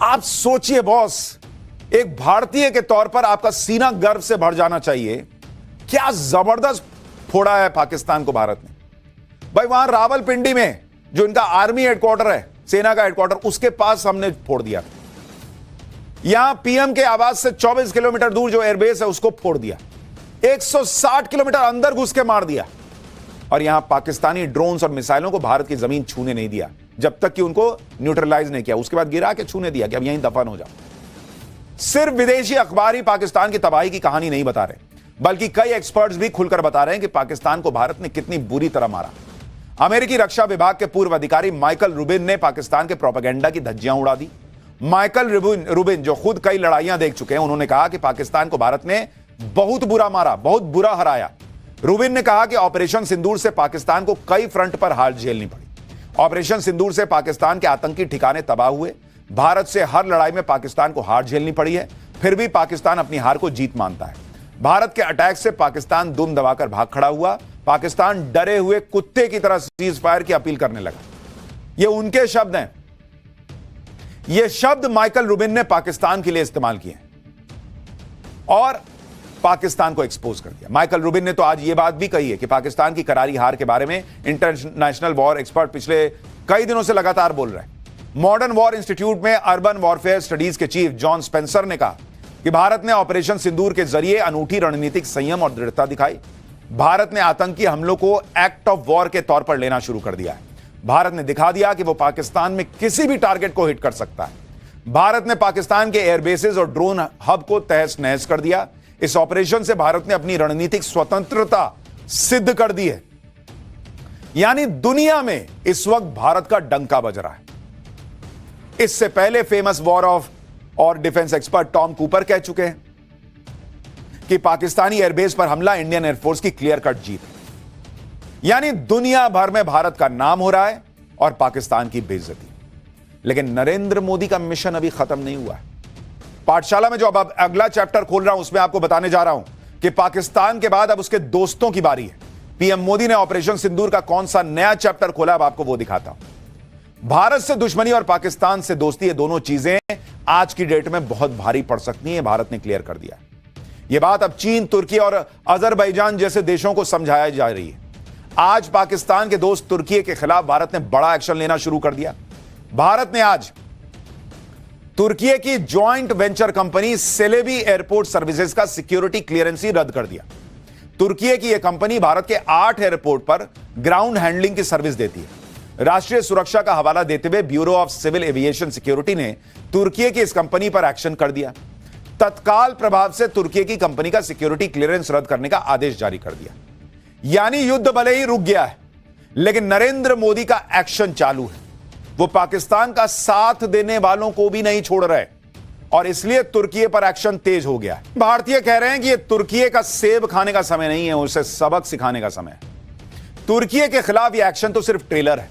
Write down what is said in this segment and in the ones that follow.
आप सोचिए बॉस, एक भारतीय के तौर पर आपका सीना गर्व से भर जाना चाहिए। क्या जबरदस्त फोड़ा है पाकिस्तान को भारत ने। भाई वहां रावलपिंडी में जो इनका आर्मी हेडक्वार्टर है, सेना का हेडक्वार्टर, उसके पास हमने फोड़ दिया। यहां पीएम के आवास से 24 किलोमीटर दूर जो एयरबेस है उसको फोड़ दिया। 160 किलोमीटर अंदर घुस के मार दिया। और यहां पाकिस्तानी ड्रोन्स और मिसाइलों को भारत की जमीन छूने नहीं दिया जब तक कि उनको न्यूट्रलाइज नहीं किया। उसके बाद गिरा के छूने दिया कि अब यहीं दफन हो जाओ। सिर्फ विदेशी अखबार ही पाकिस्तान की तबाही की कहानी नहीं बता रहे, बल्कि कई एक्सपर्ट्स भी खुलकर बता रहे हैं कि पाकिस्तान को भारत ने कितनी बुरी तरह मारा। अमेरिकी रक्षा विभाग के पूर्व अधिकारी माइकल रूबिन ने पाकिस्तान के प्रोपेगेंडा की धज्जियां उड़ा दी। माइकल रूबिन जो खुद कई लड़ाइयां देख चुके हैं, उन्होंने कहा कि पाकिस्तान को भारत ने बहुत बुरा मारा, बहुत बुरा हराया। रूबिन ने कहा कि ऑपरेशन सिंदूर से पाकिस्तान को कई फ्रंट पर हार झेलनी पड़ी। ऑपरेशन सिंदूर से पाकिस्तान के आतंकी ठिकाने तबाह हुए। भारत से हर लड़ाई में पाकिस्तान को हार झेलनी पड़ी है, फिर भी पाकिस्तान अपनी हार को जीत मानता है। भारत के अटैक से पाकिस्तान दुम दबाकर भाग खड़ा हुआ। पाकिस्तान डरे हुए कुत्ते की तरह सीज फायर की अपील करने लगा। ये उनके शब्द हैं। ये शब्द माइकल रूबिन ने पाकिस्तान के लिए इस्तेमाल किए और पाकिस्तान को एक्सपोज कर दिया। माइकल रूबिन ने तो आज यह बात भी कही है कि पाकिस्तान की करारी हार के बारे में इंटरनेशनल वॉर एक्सपर्ट पिछले कई दिनों से लगातार बोल रहे हैं। मॉडर्न वॉर इंस्टीट्यूट में अर्बन वॉरफेयर स्टडीज के चीफ जॉन स्पेंसर ने कहा कि भारत ने ऑपरेशन सिंदूर के जरिए अनूठी रणनीतिक संयम और दृढ़ता दिखाई। भारत ने आतंकी हमलों को एक्ट ऑफ वॉर के तौर पर लेना शुरू कर दिया है। भारत ने दिखा दिया कि वो पाकिस्तान में किसी भी टारगेट को हिट कर सकता है। भारत ने पाकिस्तान के एयरबेसेस और ड्रोन हब को तहस नहस कर दिया। इस ऑपरेशन से भारत ने अपनी रणनीतिक स्वतंत्रता सिद्ध कर दी है। यानी दुनिया में इस वक्त भारत का डंका बज रहा है। इससे पहले फेमस वॉर ऑफ और डिफेंस एक्सपर्ट टॉम कूपर कह चुके हैं कि पाकिस्तानी एयरबेस पर हमला इंडियन एयरफोर्स की क्लियर कट जीत है। यानी दुनिया भर में भारत का नाम हो रहा है और पाकिस्तान की बेइज्जती। लेकिन नरेंद्र मोदी का मिशन अभी खत्म नहीं हुआ है। पाठशाला में जो अब अगला चैप्टर खोल रहा हूं उसमें आपको बताने जा रहा हूं कि पाकिस्तान के बाद अब उसके दोस्तों की बारी है। पीएम मोदी ने ऑपरेशन सिंदूर का कौन सा नया चैप्टर खोला, अब आपको वो दिखाता हूं। भारत से दुश्मनी और पाकिस्तान से दोस्ती, ये दोनों चीजें आज की डेट में बहुत भारी पड़ सकती हैं। भारत ने क्लियर कर दिया। यह बात अब चीन, तुर्की और अजरबैजान जैसे देशों को समझाया जा रही है। आज पाकिस्तान के दोस्त तुर्की के खिलाफ भारत ने बड़ा एक्शन लेना शुरू कर दिया। भारत ने आज तुर्की की joint venture company Celebi airport services का सिक्योरिटी क्लियरेंस ही रद्द कर दिया। तुर्की की यह कंपनी भारत के 8 एयरपोर्ट पर ग्राउंड हैंडलिंग की सर्विस देती है। राष्ट्रीय सुरक्षा का हवाला देते हुए bureau of civil aviation security ने तुर्की की इस कंपनी पर एक्शन कर दिया। तत्काल प्रभाव से तुर्की की कंपनी का सिक्योरिटी क्लियरेंस रद्द करने का आदेश जारी कर दिया। यानी युद्ध भले ही रुक गया है, लेकिन नरेंद्र मोदी का एक्शन चालू है। वो पाकिस्तान का साथ देने वालों को भी नहीं छोड़ रहे और इसलिए तुर्की पर एक्शन तेज हो गया है। भारतीय कह रहे हैं कि ये तुर्की का सेब खाने का समय नहीं है, उसे सबक सिखाने का समय है। तुर्की के खिलाफ ये एक्शन तो सिर्फ ट्रेलर है।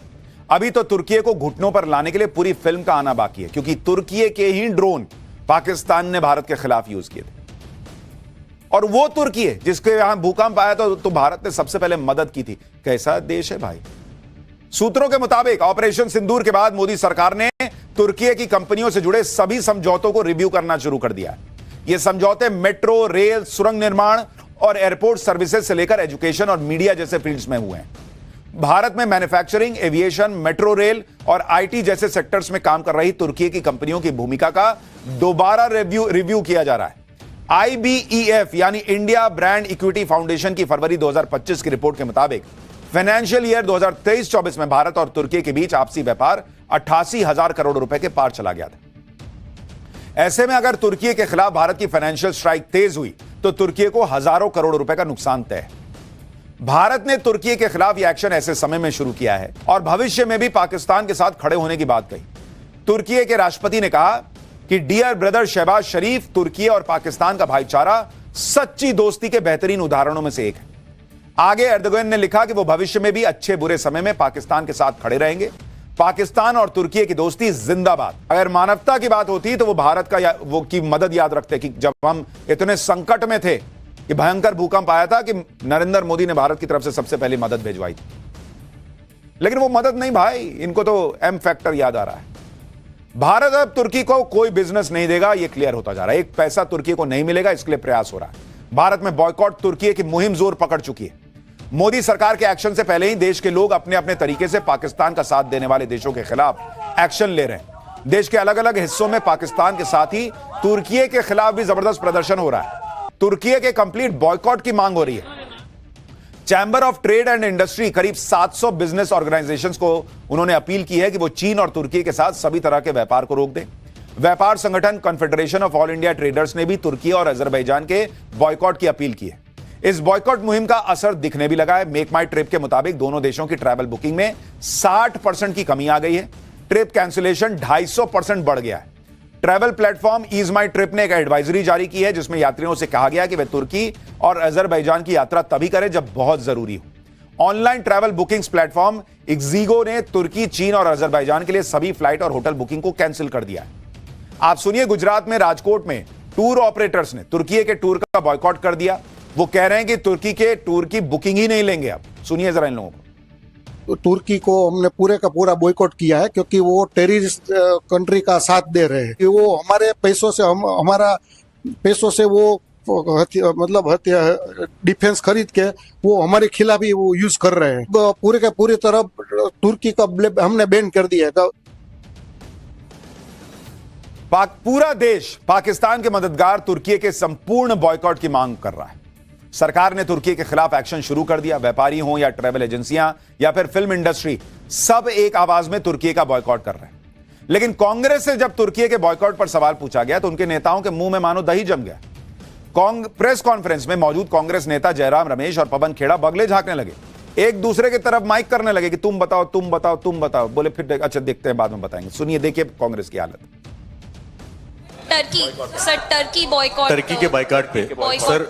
अभी तो तुर्की को घुटनों पर लाने के लिए पूरी फिल्म का आना बाकी है, क्योंकि तुर्की के ही ड्रोन पाकिस्तान ने भारत के खिलाफ यूज किए थे। और वो तुर्की है जिसके यहां भूकंप आया तो भारत ने सबसे पहले मदद की थी। कैसा देश है भाई। सूत्रों के मुताबिक ऑपरेशन सिंदूर के बाद मोदी सरकार ने तुर्की की कंपनियों से जुड़े सभी समझौतों को रिव्यू करना शुरू कर दिया है। ये समझौते मेट्रो, रेल, सुरंग निर्माण और एयरपोर्ट सर्विसेज से लेकर एजुकेशन और मीडिया जैसे फील्ड्स में हुए हैं। भारत में मैन्युफैक्चरिंग, एविएशन, मेट्रो रेल और आईटी जैसे सेक्टर्स में काम कर रही तुर्की की कंपनियों की भूमिका का दोबारा रिव्यू किया जा रहा है। IBEF यानी इंडिया ब्रांड इक्विटी फाउंडेशन की फरवरी 2025 की रिपोर्ट के मुताबिक फाइनेंशियल ईयर 2023-24 में भारत और तुर्की के बीच आपसी व्यापार 88,000 करोड़ रुपए के पार चला गया था। ऐसे में अगर तुर्की के खिलाफ भारत की फाइनेंशियल स्ट्राइक तेज हुई तो तुर्की को हजारों करोड़ रुपए का नुकसान तय है। भारत ने तुर्की के खिलाफ यह एक्शन ऐसे समय में शुरू किया है और भविष्य में भी पाकिस्तान के साथ खड़े होने की बात कही। तुर्की के राष्ट्रपति ने कहा कि डियर ब्रदर शहबाज शरीफ तुर्की और पाकिस्तान का भाईचारा सच्ची दोस्ती के बेहतरीन उदाहरणों में से एक है। आगे एर्दोगन ने लिखा कि वो भविष्य में भी अच्छे बुरे समय में पाकिस्तान के साथ खड़े रहेंगे। पाकिस्तान और तुर्की की दोस्ती जिंदाबाद। अगर मानवता की बात होती तो वो भारत का वो की मदद याद रखते कि जब हम इतने संकट में थे कि भयंकर भूकंप आया था कि नरेंद्र मोदी ने भारत की तरफ से सबसे पहले मदद भिजवाई थी। लेकिन वो मदद नहीं भाई, इनको तो एम फैक्टर याद आ रहा है। भारत अब तुर्की को कोई बिजनेस नहीं देगा, यह क्लियर होता जा रहा है। एक पैसा तुर्की को नहीं मिलेगा, इसके लिए प्रयास हो रहा है। भारत में बॉयकॉट तुर्की की मुहिम जोर पकड़ चुकी है। मोदी सरकार के एक्शन से पहले ही देश के लोग अपने अपने तरीके से पाकिस्तान का साथ देने वाले देशों के खिलाफ एक्शन ले रहे हैं। देश के अलग अलग हिस्सों में पाकिस्तान के साथ ही तुर्की के खिलाफ भी जबरदस्त प्रदर्शन हो रहा है। तुर्की के कंप्लीट बॉयकॉट की मांग हो रही है। Chamber of trade and industry करीब 700 बिजनेस ऑर्गेनाइजेशंस को उन्होंने अपील की है कि वो चीन और तुर्की के साथ सभी तरह के व्यापार को रोक दें। व्यापार संगठन confederation of all India traders ने भी तुर्की और अजरबैजान के बॉयकॉट की अपील की है। इस बॉयकॉट मुहिम का असर दिखने भी लगा है। मेक माई ट्रिप के मुताबिक दोनों देशों की ट्रैवल बुकिंग में 60% की कमी आ गई है। ट्रिप कैंसिलेशन 250% बढ़ गया है। ट्रैवल प्लेटफॉर्म ईज माई ट्रिप ने एक एडवाइजरी जारी की है, जिसमें यात्रियों से कहा गया कि वे तुर्की और अजरबैजान की यात्रा तभी करें जब बहुत जरूरी हो। ऑनलाइन ट्रैवल बुकिंग्स प्लेटफॉर्म इक्जिगो ने तुर्की, चीन और अजरबैजान के लिए सभी फ्लाइट और होटल बुकिंग को कैंसिल कर दिया है। आप सुनिए, गुजरात में राजकोट में टूर ऑपरेटर्स ने तुर्की के टूर का बॉयकॉट कर दिया। वो कह रहे हैं कि तुर्की के टूर की बुकिंग ही नहीं लेंगे। अब सुनिए जरा इन लोगों को। तो तुर्की को हमने पूरे का पूरा बॉयकॉट किया है, क्योंकि वो टेररिस्ट कंट्री का साथ दे रहे हैं कि वो हमारे पैसों से हमारा पैसों से वो डिफेंस खरीद के वो हमारे खिलाफ ही वो यूज कर रहे हैं। पूरे का पूरी तरह तुर्की का हमने बैन कर दिया है। पूरा देश पाकिस्तान के मददगार तुर्की के संपूर्ण बॉयकॉट की मांग कर रहा है। सरकार ने तुर्की के खिलाफ एक्शन शुरू कर दिया। व्यापारी हो या ट्रैवल एजेंसियां या फिर फिल्म इंडस्ट्री, सब एक आवाज में तुर्की का बॉयकॉट कर रहे हैं। लेकिन कांग्रेस से जब तुर्की के बॉयकॉट पर सवाल पूछा गया तो उनके नेताओं के मुंह में मानो दही जम गया। प्रेस कॉन्फ्रेंस में मौजूद कांग्रेस नेता जयराम रमेश और पवन खेड़ा बगले झांकने लगे, एक दूसरे की तरफ माइक करने लगे कि तुम बताओ, तुम बताओ, तुम बताओ। बोले फिर अच्छा देखते हैं, बाद में बताएंगे। सुनिए, देखिए कांग्रेस की हालत। टर्की बॉयकॉट, टर्की के बॉयकॉट पे सर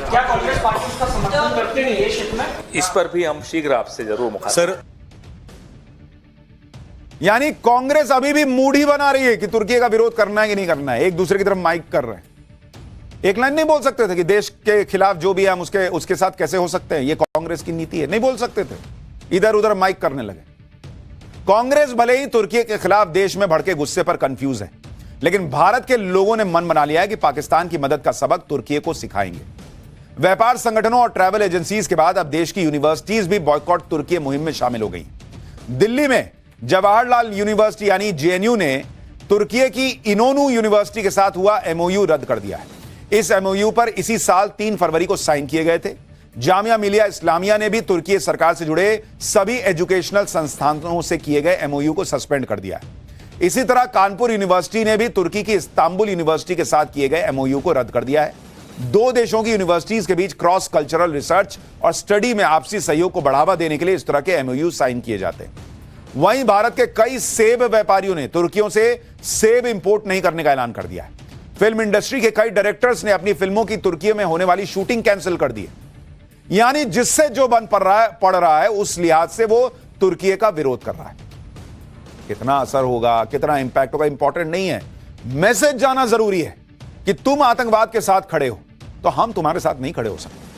क्या कांग्रेस पार्टी का समर्थन करते हैं ये शिकवा? इस पर भी हम शीघ्र आपसे जरूर मुखातिब। सर, यानी कांग्रेस अभी भी मूड बना रही है कि तुर्की का विरोध करना है कि नहीं करना है। एक दूसरे की तरफ माइक कर रहे हैं। एक लाइन नहीं बोल सकते थे कि देश के खिलाफ जो भी है हम उसके साथ कैसे हो सकते हैं, ये कांग्रेस की नीति है। नहीं बोल सकते थे, इधर उधर माइक करने लगे। कांग्रेस भले ही तुर्की के खिलाफ देश में भड़के गुस्से पर कंफ्यूज है, लेकिन भारत के लोगों ने मन बना लिया है कि पाकिस्तान की मदद का सबक तुर्की को सिखाएंगे। व्यापार संगठनों और ट्रैवल एजेंसीज के बाद अब देश की यूनिवर्सिटीज भी बॉयकॉट तुर्की मुहिम में शामिल हो गई। दिल्ली में जवाहरलाल यूनिवर्सिटी यानी जेएनयू ने तुर्की की इनोनू यूनिवर्सिटी के साथ हुआ एमओयू रद्द कर दिया है। इस एमओयू पर इसी साल 3 फरवरी को साइन किए गए थे। जामिया मिलिया इस्लामिया ने भी तुर्की सरकार से जुड़े सभी एजुकेशनल संस्थानों से किए गए एमओयू को सस्पेंड कर दिया है। इसी तरह कानपुर यूनिवर्सिटी ने भी तुर्की की इस्तांबुल यूनिवर्सिटी के साथ किए गए एमओयू को रद्द कर दिया है। दो देशों की यूनिवर्सिटीज के बीच क्रॉस कल्चरल रिसर्च और स्टडी में आपसी सहयोग को बढ़ावा देने के लिए इस तरह के एमओयू साइन किए जाते हैं। वहीं भारत के कई सेब व्यापारियों ने तुर्कियों से सेब इंपोर्ट नहीं करने का ऐलान कर दिया है। फिल्म इंडस्ट्री के कई डायरेक्टर्स ने अपनी फिल्मों की तुर्की में होने वाली शूटिंग कैंसिल कर दी है। यानी जिससे जो बन पड़ रहा है उस लिहाज से वो तुर्की का विरोध कर रहा है। कितना असर होगा, कितना इंपैक्ट होगा, इंपॉर्टेंट नहीं है। मैसेज जाना जरूरी है कि तुम आतंकवाद के साथ खड़े हो तो हम तुम्हारे साथ नहीं खड़े हो सकते।